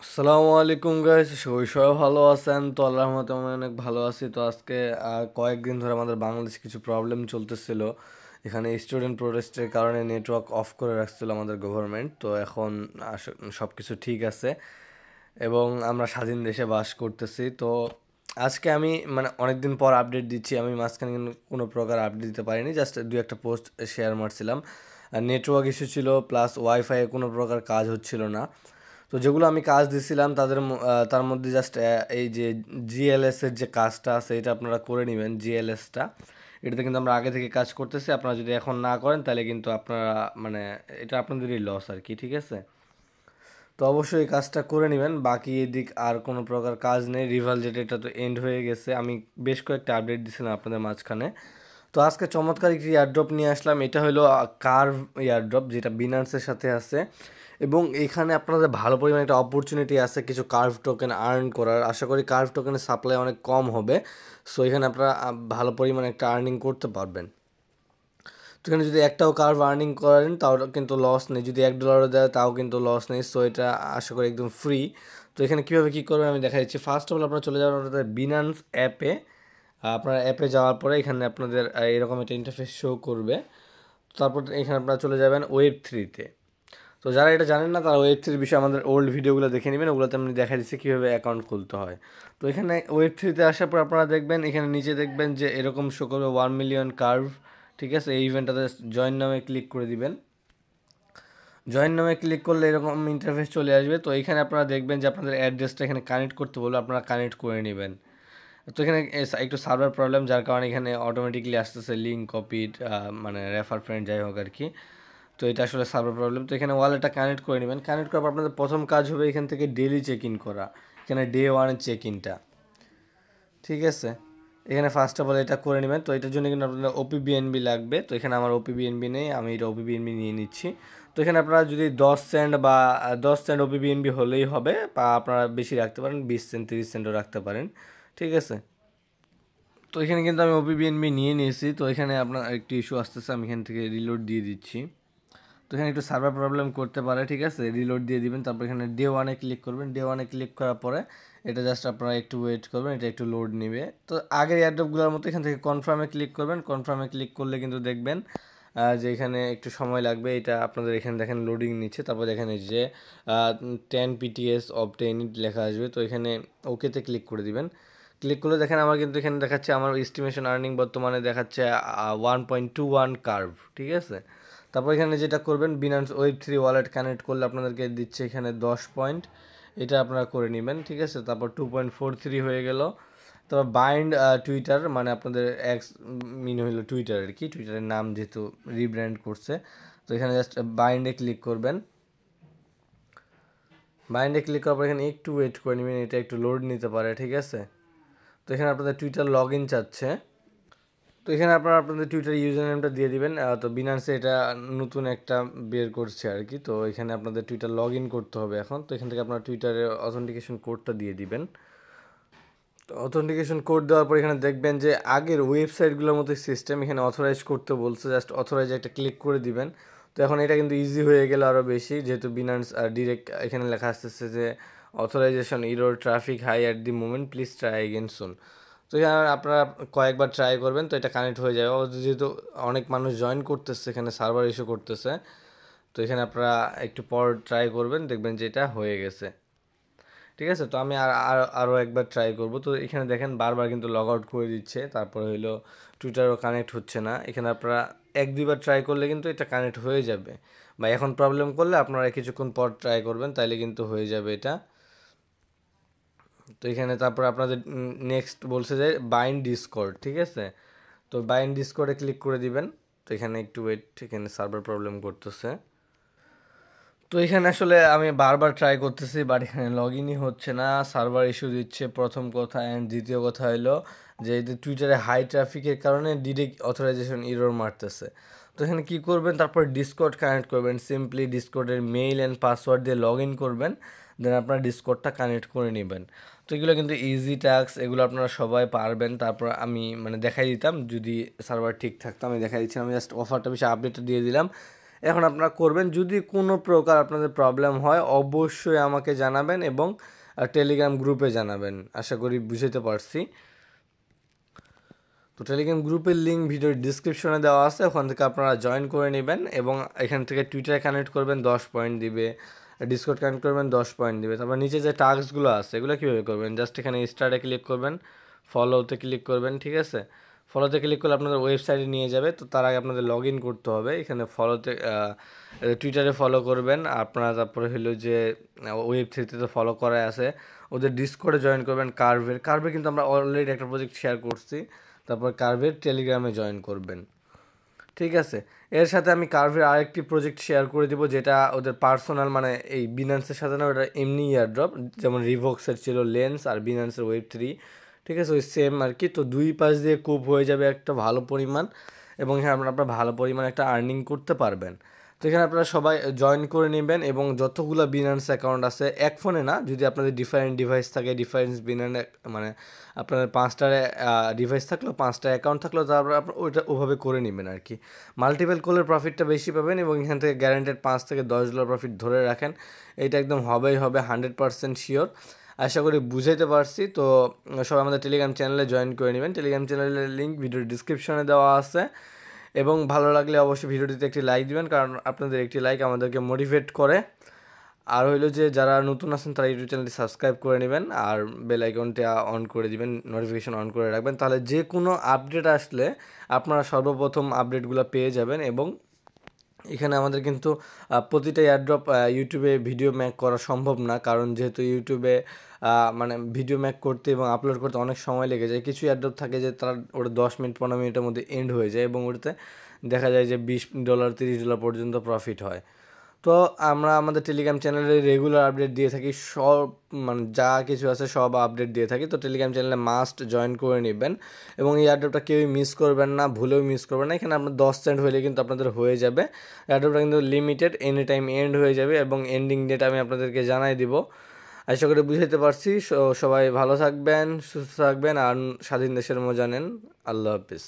আসসালামু আলাইকুম গাইস, সবাই ভালো আছেন? তো আল্লাহর রহমতে আমি অনেক ভালো আছি। তো আজকে কয়েকদিন ধরে আমাদের বাংলাদেশে কিছু প্রবলেম চলতেছিল। এখানে স্টুডেন্ট প্রোটেস্টের কারণে নেটওয়ার্ক অফ করে রাখছিল আমাদের গভর্নমেন্ট। তো এখন সব কিছু ঠিক আছে এবং আমরা স্বাধীন দেশে বাস করতেছি। তো আজকে আমি মানে অনেকদিন পর আপডেট দিচ্ছি। আমি মাঝখানে কিন্তু কোনো প্রকার আপডেট দিতে পারিনি, জাস্ট দু একটা পোস্ট শেয়ার মারছিলাম। নেটওয়ার্ক ইস্যু ছিল, প্লাস ওয়াইফাই কোনো প্রকার কাজ হচ্ছিল না। তো যেগুলো আমি কাজ দিছিলাম তার মধ্যে জাস্ট এই যে জিএলএস এর যে কাজটা আছে এটা আপনারা করে নেবেন। জিএলএসটা এটাতে কিন্তু আমরা আগে থেকে কাজ করতেছি। আপনারা যদি এখন না করেন তাহলে কিন্তু আপনারা মানে এটা আপনাদেরই লস আর কি, ঠিক আছে? তো অবশ্যই এই কাজটা করে নেবেন। বাকি এদিক আর কোনো প্রকার কাজ নেই। রিভাল যেটা এটা তো এন্ড হয়ে গেছে। আমি বেশ কয়েকটা আপডেট দিছিলাম আপনাদের মাঝখানে। তো আজকে চমৎকার একটি এয়ারড্রপ নিয়ে আসলাম। এটা হলো কার্ভ এয়ারড্রপ, যেটা বিনান্সের সাথে আছে এবং এখানে আপনাদের ভালো পরিমাণে একটা অপরচুনিটি আছে কিছু কার্ভ টোকেন আর্ন করার। আশা করি কার্ভ টোকেনের সাপ্লাই অনেক কম হবে। সো এখানে আপনারা ভালো পরিমাণে একটা আর্নিং করতে পারবেন। তো এখানে যদি একটাও কার্ভ আর্নিং করেন তাও কিন্তু লস নেই, যদি $1 দেয় তাও কিন্তু লস নেই। সো এটা আশা করি একদম ফ্রি। তো এখানে কীভাবে কী করবেন আমি দেখা দিচ্ছি। ফার্স্ট অফ অল আপনারা চলে যাবেন আপনাদের বিনান্স অ্যাপে। আপনার অ্যাপে যাওয়ার পরে এখানে আপনাদের এরকম একটা ইন্টারফেস শো করবে। তারপর এখানে আপনারা চলে যাবেন ওয়েব 3-তে। তো যারা এটা জানেন না তারা ওয়েব 3 বিষয়ে আমাদের ওল্ড ভিডিওগুলো দেখে নেবেন, ওগুলোতে আমি দেখা দিচ্ছি কীভাবে অ্যাকাউন্ট খুলতে হয়। তো এখানে ওয়েব 3-তে আসার পর আপনারা দেখবেন এখানে নিচে দেখবেন যে এরকম শো করবে 1 মিলিয়ন কার্ভ, ঠিক আছে? এই ইভেন্টটাতে জয়েন নামে ক্লিক করে দিবেন। জয়েন নামে ক্লিক করলে এরকম ইন্টারফেস চলে আসবে। তো এখানে আপনারা দেখবেন যে আপনাদের অ্যাড্রেসটা এখানে কানেক্ট করতে বলবে, আপনারা কানেক্ট করে নেবেন। তো এখানে একটু সার্ভার প্রবলেম, যার কারণে এখানে অটোমেটিকলি আসতেছে লিঙ্ক কপিড, মানে রেফার ফ্রেন্ড যাই হোক আর কি। তো এটা আসলে সার্ভার প্রবলেম। তো এখানে ওয়ালেটটা কানেক্ট করে নেবেন। কানেক্ট করার পর আপনাদের প্রথম কাজ হবে এখান থেকে ডেলি চেক ইন করা। এখানে ডে 1 চেক ইনটা, ঠিক আছে? এখানে ফার্স্ট অফ অল এটা করে নেবেন। তো এটার জন্য কিন্তু আপনাদের ওপিবিএনবি লাগবে। তো এখানে আমার ওপিবিএনবি নেই, আমি এটা ওপিবিএনবি নিয়ে নিচ্ছি। তো এখানে আপনারা যদি 10 সেন্ট বা 10 সেন্ট ওপিবিএনবি হলেই হবে, বা আপনারা বেশি রাখতে পারেন, 20 সেন্ট 30 সেন্টও রাখতে পারেন, ঠিক আছে? তো এখানে কিন্তু আমি ওপিবিএনবি নিয়ে নিয়েছি। তো এখানে আপনার একটি ইস্যু আসতেছে, আমি এখান থেকে রিলোড দিয়ে দিচ্ছি। তো এখানে একটু সার্ভার প্রবলেম করতে পারে, ঠিক আছে? রিলোড দিয়ে দিবেন। তারপর এখানে ডে 1 ক্লিক করবেন। ডে 1 ক্লিক করার পরে এটা জাস্ট আপনারা একটু ওয়েট করবেন, এটা একটু লোড নেবে। তো আগের এয়ারড্রপগুলোর মতো এখান থেকে কনফার্মে ক্লিক করবেন। কনফার্মে ক্লিক করলে কিন্তু দেখবেন যে এখানে একটু সময় লাগবে। এটা আপনাদের এখানে দেখেন লোডিং নিচ্ছে। তারপর দেখেন এই যে 10 PTS অবটেইনড লেখা আসবে। তো এখানে ওকেতে ক্লিক করে দিবেন। ক্লিক করলে দেখেন আমার কিন্তু এখানে দেখাচ্ছে আমার এস্টিমেশন আর্নিং বর্তমানে দেখাচ্ছে 1.21 কার্ভ, ঠিক আছে? তারপর এখানে যেটা করবেন, বিনান্স ওয়েব 3 ওয়ালেট কানেক্ট করলে আপনাদেরকে দিচ্ছে এখানে 10 পয়েন্ট। এটা আপনারা করে নেবেন, ঠিক আছে? তারপর 2.43 হয়ে গেল। তারপর বাইন্ড টুইটার, মানে আপনাদের এক্স মিন হইলো টুইটার আর কি, টুইটারের নাম যেহেতু রিব্র্যান্ড করছে। তো এখানে জাস্ট বাইন্ডে ক্লিক করবেন। বাইন্ডে ক্লিক করার পর এখানে একটু ওয়েট করে নেবেন, এটা একটু লোড নিতে পারে, ঠিক আছে? তো এখানে আপনাদের টুইটার লগ ইন চাচ্ছে। তো এখানে আপনারা আপনাদের টুইটার ইউজার নেমটা দিয়ে দিবেন। তো বিনান্সে এটা নতুন একটা বের করছে আর কি। তো এখানে আপনাদের টুইটার লগ ইন করতে হবে এখন। তো এখান থেকে আপনার টুইটারের অথেন্টিকেশন কোডটা দিয়ে দিবেন। তো অথেন্টিকেশন কোড দেওয়ার পর এখানে দেখবেন যে আগের ওয়েবসাইটগুলোর মতো সিস্টেম, এখানে অথরাইজ করতে বলছে, জাস্ট অথরাইজ একটা ক্লিক করে দিবেন। তো এখন এটা কিন্তু ইজি হয়ে গেল আরও বেশি, যেহেতু বিনান্স ডিরেক্ট এখানে লেখা আসতেছে যে authorization error traffic high at the moment, please try again soon. তো এখানে আপনারা কয়েকবার ট্রাই করবেন, তো এটা কানেক্ট হয়ে যাবে। যেহেতু অনেক মানুষ জয়েন করতেছে, এখানে সার্ভার ইস্যু করতেছে। তো এখানে আপনারা একটু পর ট্রাই করবেন, দেখবেন যে এটা হয়ে গেছে, ঠিক আছে? তো আমি আরও একবার ট্রাই করব। তো এখানে দেখেন বারবার কিন্তু লগ আউট করে দিচ্ছে। তারপরে হইলো টুইটারও কানেক্ট হচ্ছে না। এখানে আপনারা 1-2বার ট্রাই করলে কিন্তু এটা কানেক্ট হয়ে যাবে, বা এখন প্রবলেম করলে আপনারা কিছুক্ষণ পর ট্রাই করবেন, তাইলে কিন্তু হয়ে যাবে এটা। তো এখানে তারপর আপনাদের নেক্সট বলছে যে বাইন্ড ডিসকর্ড, ঠিক আছে? তো বাইন্ড ডিসকর্ডে ক্লিক করে দিবেন। তো এখানে একটু ওয়েট, এখানে সার্ভার প্রবলেম করতেছে। তো এখানে আসলে আমি বারবার ট্রাই করতেছি, বাট এখানে লগ ইনই হচ্ছে না, সার্ভার ইস্যু দিচ্ছে প্রথম কথা। অ্যান্ড দ্বিতীয় কথা হলো যে এই যে টুইটারে হাই ট্রাফিকের কারণে ডিরেক্ট অথরাইজেশন ইরর মারতেছে। তো এখানে কী করবেন, তারপর ডিসকর্ড কানেক্ট করবেন। সিম্পলি ডিসকর্ডের মেইল অ্যান্ড পাসওয়ার্ড দিয়ে লগ ইন করবেন, দেন আপনার ডিসকর্ডটা কানেক্ট করে নেবেন। তো এগুলো কিন্তু ইজি টাস্ক, এগুলো আপনারা সবাই পারবেন। তারপর আমি মানে দেখাই দিতাম যদি সার্ভার ঠিক থাকতো, আমি দেখাই দিচ্ছি। আমি জাস্ট অফারটা বেশি আপডেটটা দিয়ে দিলাম। এখন আপনারা করবেন। যদি কোনো প্রকার আপনাদের প্রবলেম হয় অবশ্যই আমাকে জানাবেন এবং টেলিগ্রাম গ্রুপে জানাবেন। আশা করি বুঝাতে পারছি। তো টেলিগ্রাম গ্রুপের লিঙ্ক ভিডিওর ডিসক্রিপশনে দেওয়া আছে, ওখান থেকে আপনারা জয়েন করে নেবেন এবং এখান থেকে টুইটারে কানেক্ট করবেন 10 পয়েন্ট দিবে, ডিসকর্ড কানেক্ট করবেন 10 পয়েন্ট দিবে। তারপর নিচে যে টাস্কগুলো আছে এগুলো কীভাবে করবেন, জাস্ট এখানে স্টার্টে ক্লিক করবেন, ফলোতে ক্লিক করবেন, ঠিক আছে। ফলোতে ক্লিক করলে আপনাদের ওয়েবসাইটে নিয়ে যাবে। তো তার আগে আপনাদের লগ ইন করতে হবে। এখানে ফলোতে টুইটারে ফলো করবেন আপনারা, তারপরে হলো যে ওয়েব3তে তো ফলো করাই আছে, ওদের ডিসকর্ডে জয়েন করবেন। কার্ভের কিন্তু আমরা অলরেডি একটা প্রজেক্ট শেয়ার করছি। তারপর কার্ভের টেলিগ্রামে জয়েন করবেন, ঠিক আছে। এর সাথে আমি কার্ভের আরেকটি প্রজেক্ট শেয়ার করে দিব, যেটা ওদের পার্সোনাল, মানে এই বিনান্সের সাথে না, ওটা এমনি ইয়ারড্রপ, যেমন রিভক্সের ছিল লেন্স আর বিনান্সের ওয়েব3, ঠিক আছে, ওই সেম আর কি। তো দুই পাশ দিয়ে কুপ হয়ে যাবে একটা ভালো পরিমাণ, এবং এখানে আপনারা ভালো পরিমাণ একটা আর্নিং করতে পারবেন। তো এখানে আপনারা সবাই জয়েন করে নেবেন এবং যতগুলো বিনান্স অ্যাকাউন্ট আছে, এক ফোনে না, যদি আপনাদের ডিফারেন্ট ডিভাইস থাকে, ডিফারেন্ট বিনান্স, মানে আপনার 5টা ডিভাইস থাকলো, 5টা অ্যাকাউন্ট থাকলো, তারপর আপনার ওইটা ওভাবে করে নেবেন আর কি। মাল্টিপল করলে প্রফিটটা বেশি পাবেন এবং এখান থেকে গ্যারান্টেড $5 থেকে $10 প্রফিট ধরে রাখেন। এইটা একদম হবেই হবে, 100% শিওর। আশা করি বুঝাইতে পারছি। তো সবাই আমাদের টেলিগ্রাম চ্যানেলে জয়েন করে নেবেন। টেলিগ্রাম চ্যানেলের লিঙ্ক ভিডিওর ডিসক্রিপশনে দেওয়া আছে। এবং ভালো লাগলে অবশ্যই ভিডিওটিতে একটি লাইক দিবেন, কারণ আপনাদের একটি লাইক আমাদেরকে মোটিভেট করে। আর হইলো যে যারা নতুন আছেন তারা ইউটিউব চ্যানেলটি সাবস্ক্রাইব করে নেবেন আর বেল আইকনটি অন করে দিবেন, নোটিফিকেশন অন করে রাখবেন, তাহলে যে কোনো আপডেট আসলে আপনারা সর্বপ্রথম আপডেটগুলো পেয়ে যাবেন। এবং এখানে আমাদের কিন্তু প্রতিটা এয়ারড্রপ ইউটিউবে ভিডিও ম্যাক করা সম্ভব না, কারণ যেহেতু ইউটিউবে মানে ভিডিও ম্যাক করতে এবং আপলোড করতে অনেক সময় লেগে যায়। কিছু এয়ারড্রপ থাকে যে তারা ওটা 10 মিনিট 15 মিনিটের মধ্যে এন্ড হয়ে যায় এবং ওটাতে দেখা যায় যে $20 $30 পর্যন্ত প্রফিট হয়। তো আমরা আমাদের টেলিগ্রাম চ্যানেলে রেগুলার আপডেট দিয়ে থাকি, সব মানে যা কিছু আছে সব আপডেট দিয়ে থাকি। তো টেলিগ্রাম চ্যানেলে মাস্ট জয়েন করে নেবেন এবং এই অ্যাড্রপটা কেউই মিস করবেন না, ভুলেও মিস করবেন না। এখানে আপনার 10 সেন্ট হলে কিন্তু আপনাদের হয়ে যাবে। অ্যাড্রপটা কিন্তু লিমিটেড, এনি টাইম এন্ড হয়ে যাবে এবং এন্ডিং ডেট আমি আপনাদেরকে জানাই দিব। আশা করি বুঝাইতে পারছি। সবাই ভালো থাকবেন, সুস্থ থাকবেন আর স্বাধীন দেশের মজা নেন। আল্লাহ হাফিজ।